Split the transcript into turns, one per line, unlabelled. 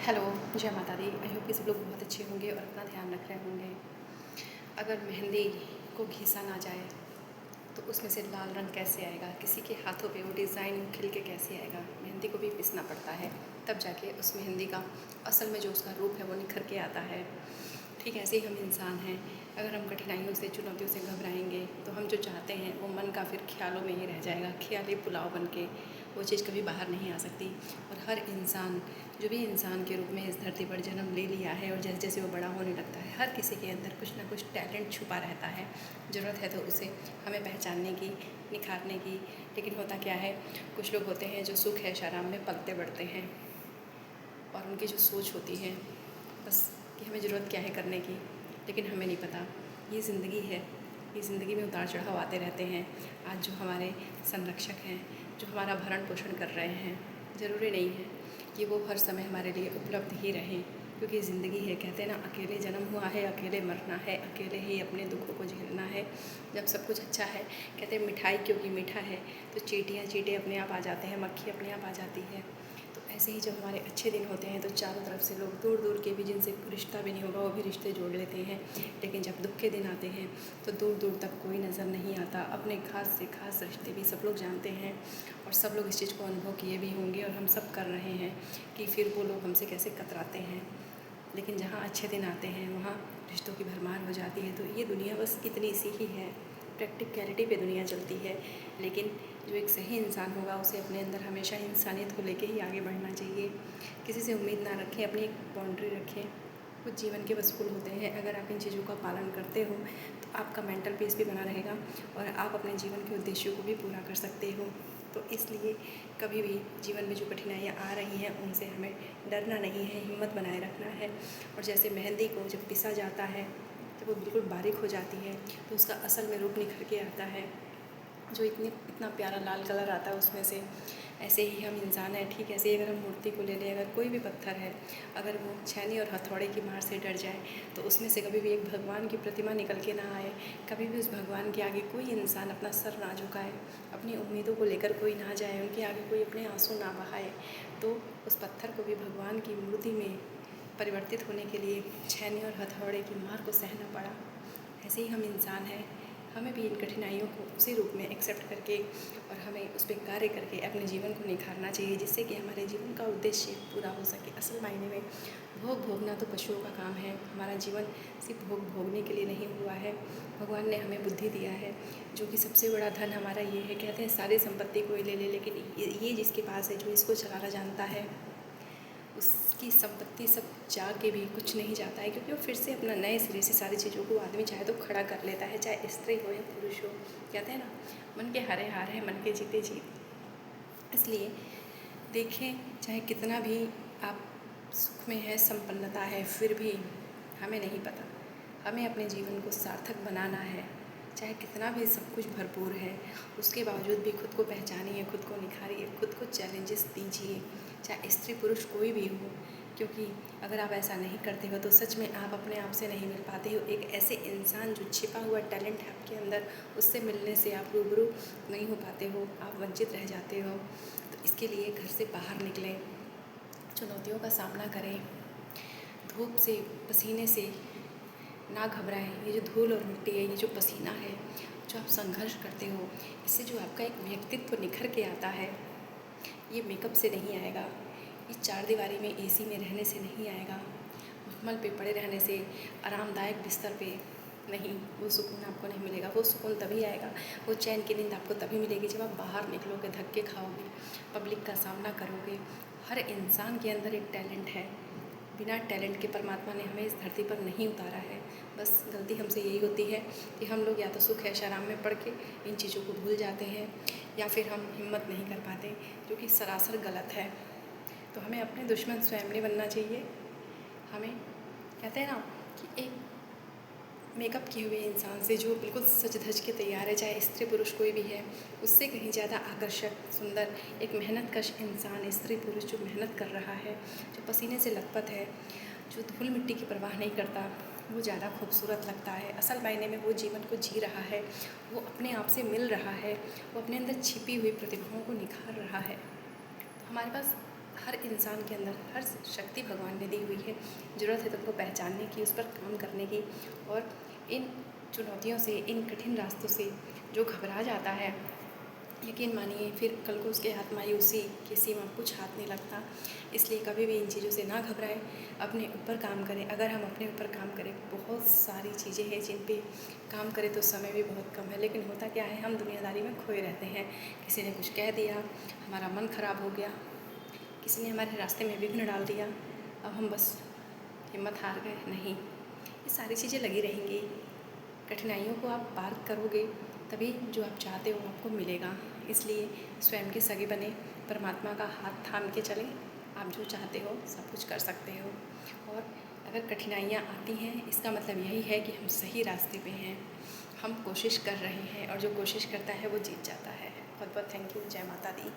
Hello, जय माता दी। I hope कि सब लोग बहुत अच्छे होंगे और अपना ध्यान रख रहे होंगे। अगर मेहंदी को घिसा ना जाए तो उसमें से लाल रंग कैसे आएगा? किसी के हाथों पे वो डिज़ाइन खिल के कैसे आएगा? मेहंदी को भी पिसना पड़ता है, तब जाके उस मेहंदी का असल में जो उसका रूप है वो निखर के आता है। ठीक ऐसे ही हम इंसान हैं। अगर हम कठिनाइयों से, चुनौतियों से घबराएंगे तो हम जो चाहते हैं वो मन का फिर ख्यालों में ही रह जाएगा, ख्याली पुलाव बन के। वो चीज़ कभी बाहर नहीं आ सकती। और हर इंसान जो भी इंसान के रूप में इस धरती पर जन्म ले लिया है और जैसे जैसे वो बड़ा होने लगता है, हर किसी के अंदर कुछ ना कुछ टैलेंट छुपा रहता है। ज़रूरत है तो उसे हमें पहचानने की, निखारने की। लेकिन होता क्या है, कुछ लोग होते हैं जो सुख ऐश आराम में पलते बढ़ते हैं और उनकी जो सोच होती है बस कि हमें ज़रूरत क्या है करने की, लेकिन हमें नहीं पता ये ज़िंदगी है। ये ज़िंदगी में उतार चढ़ाव आते रहते हैं। आज जो हमारे संरक्षक हैं, जो हमारा भरण पोषण कर रहे हैं, ज़रूरी नहीं है कि वो हर समय हमारे लिए उपलब्ध ही रहें, क्योंकि ज़िंदगी है। कहते हैं ना, अकेले जन्म हुआ है, अकेले मरना है, अकेले ही अपने दुखों को झेलना है। जब सब कुछ अच्छा है, कहते हैं मिठाई क्योंकि मीठा है, तो चींटियाँ चींटे अपने आप आ जाते हैं, मक्खी अपने आप आ जाती है। तो ऐसे ही जब हमारे अच्छे दिन होते हैं तो चारों तरफ से लोग, दूर दूर के भी जिनसे रिश्ता भी नहीं होगा वो भी रिश्ते जोड़ लेते हैं। लेकिन जब दुख के दिन आते हैं तो दूर दूर तक कोई नज़र नहीं आता। अपने खास से खास रिश्ते भी सब लोग जानते हैं और सब लोग इस चीज़ को अनुभव किए भी होंगे और हम सब कर रहे हैं कि फिर वो लोग हमसे कैसे कतराते हैं। लेकिन जहाँ अच्छे दिन आते हैं वहाँ रिश्तों की भरमार हो जाती है। तो ये दुनिया बस इतनी सी ही है, प्रैक्टिकलिटी पे दुनिया चलती है। लेकिन जो एक सही इंसान होगा उसे अपने अंदर हमेशा इंसानियत को लेके ही आगे बढ़ना चाहिए। किसी से उम्मीद ना रखें, अपनी एक बाउंड्री रखें। कुछ जीवन के वसूल होते हैं, अगर आप इन चीज़ों का पालन करते हो तो आपका मेंटल पीस भी बना रहेगा और आप अपने जीवन के उद्देश्यों को भी पूरा कर सकते हो। तो इसलिए कभी भी जीवन में जो कठिनाइयाँ आ रही हैं उनसे हमें डरना नहीं है, हिम्मत बनाए रखना है। और जैसे मेहंदी को जब पिसा जाता है तो वो बिल्कुल बारीक हो जाती है तो उसका असल में रूप निखर के आता है, जो इतना प्यारा लाल कलर आता है उसमें से। ऐसे ही हम इंसान हैं। ठीक ऐसे ही अगर हम मूर्ति को ले लें, अगर कोई भी पत्थर है, अगर वो छेनी और हथौड़े की मार से डर जाए तो उसमें से कभी भी एक भगवान की प्रतिमा निकल के ना आए। कभी भी उस भगवान के आगे कोई इंसान अपना सर ना झुकाए, अपनी उम्मीदों को लेकर कोई ना जाए, उनके आगे कोई अपने आंसू ना बहाए। तो उस पत्थर को भी भगवान की मूर्ति में परिवर्तित होने के लिए छेनी और हथौड़े की मार को सहना पड़ा। ऐसे ही हम इंसान हैं। हमें भी इन कठिनाइयों को उसी रूप में एक्सेप्ट करके और हमें उस पर कार्य करके अपने जीवन को निखारना चाहिए, जिससे कि हमारे जीवन का उद्देश्य पूरा हो सके। असल मायने में भोग भोगना तो पशुओं का काम है। हमारा जीवन सिर्फ भोग भोगने के लिए नहीं हुआ है। भगवान ने हमें बुद्धि दिया है, जो कि सबसे बड़ा धन हमारा ये है। कहते हैं सारी संपत्ति कोई ले ले, लेकिन ये जिसके पास है, जो इसको चलाना जानता है, उसकी संपत्ति सब जा के भी कुछ नहीं जाता है, क्योंकि वो फिर से अपना नए सिरे से सारी चीज़ों को आदमी चाहे तो खड़ा कर लेता है, चाहे स्त्री हो या पुरुष हो। कहते हैं ना, मन के हारे हार है, मन के जीते जीत। इसलिए देखें, चाहे कितना भी आप सुख में है, संपन्नता है, फिर भी हमें नहीं पता, हमें अपने जीवन को सार्थक बनाना है। चाहे कितना भी सब कुछ भरपूर है, उसके बावजूद भी खुद को पहचानिए, खुद को निखारिए, खुद को चैलेंजेस दीजिए, चाहे स्त्री पुरुष कोई भी हो। क्योंकि अगर आप ऐसा नहीं करते हो तो सच में आप अपने आप से नहीं मिल पाते हो। एक ऐसे इंसान जो छिपा हुआ टैलेंट है आपके अंदर, उससे मिलने से आप रूबरू नहीं हो पाते हो, आप वंचित रह जाते हो। तो इसके लिए घर से बाहर निकलें, चुनौतियों का सामना करें, धूप से, पसीने से ना घबराएं। ये जो धूल और मिट्टी है, ये जो पसीना है, जो आप संघर्ष करते हो, इससे जो आपका एक व्यक्तित्व निखर के आता है, ये मेकअप से नहीं आएगा, ये चार दीवारी में एसी में रहने से नहीं आएगा, मखमल पे पड़े रहने से, आरामदायक बिस्तर पे नहीं, वो सुकून आपको नहीं मिलेगा। वो सुकून तभी आएगा, वो चैन की नींद आपको तभी मिलेगी जब आप बाहर निकलोगे, धक्के खाओगे, पब्लिक का सामना करोगे। हर इंसान के अंदर एक टैलेंट है। बिना टैलेंट के परमात्मा ने हमें इस धरती पर नहीं उतारा है। बस गलती हमसे यही होती है कि हम लोग या तो सुख ऐश आराम में पड़ के इन चीज़ों को भूल जाते हैं, या फिर हम हिम्मत नहीं कर पाते, जो कि सरासर गलत है। तो हमें अपने दुश्मन स्वयं नहीं बनना चाहिए। हमें, कहते हैं ना, कि एक मेकअप किए हुए इंसान से, जो बिल्कुल सज धज के तैयार है, चाहे स्त्री पुरुष कोई भी है, उससे कहीं ज़्यादा आकर्षक, सुंदर एक मेहनतकश इंसान, स्त्री पुरुष जो मेहनत कर रहा है, जो पसीने से लथपथ है, जो धूल मिट्टी की परवाह नहीं करता, वो ज़्यादा खूबसूरत लगता है। असल मायने में वो जीवन को जी रहा है, वो अपने आप से मिल रहा है, वो अपने अंदर छिपी हुई प्रतिभाओं को निखार रहा है। तो हमारे पास हर इंसान के अंदर हर शक्ति भगवान ने दी हुई है। ज़रूरत है तुमको पहचानने की, उस पर काम करने की। और इन चुनौतियों से, इन कठिन रास्तों से जो घबरा जाता है, यकीन मानिए फिर कल को उसके हाथ मायूसी की सीमा कुछ हाथ नहीं लगता। इसलिए कभी भी इन चीज़ों से ना घबराएं, अपने ऊपर काम करें। अगर हम अपने ऊपर काम करें, बहुत सारी चीज़ें हैं जिन पे काम करें तो समय भी बहुत कम है। लेकिन होता क्या है, हम दुनियादारी में खोए रहते हैं। किसी ने कुछ कह दिया, हमारा मन ख़राब हो गया, किसी ने हमारे रास्ते में विघ्न डाल दिया, अब हम बस हिम्मत हार गए। नहीं, ये सारी चीज़ें लगी रहेंगी। कठिनाइयों को आप पार करोगे तभी जो आप चाहते हो आपको मिलेगा। इसलिए स्वयं के सगे बने, परमात्मा का हाथ थाम के चलें। आप जो चाहते हो सब कुछ कर सकते हो। और अगर कठिनाइयाँ आती हैं, इसका मतलब यही है कि हम सही रास्ते पे हैं, हम कोशिश कर रहे हैं, और जो कोशिश करता है वो जीत जाता है। बहुत बहुत थैंक यू। जय माता दी।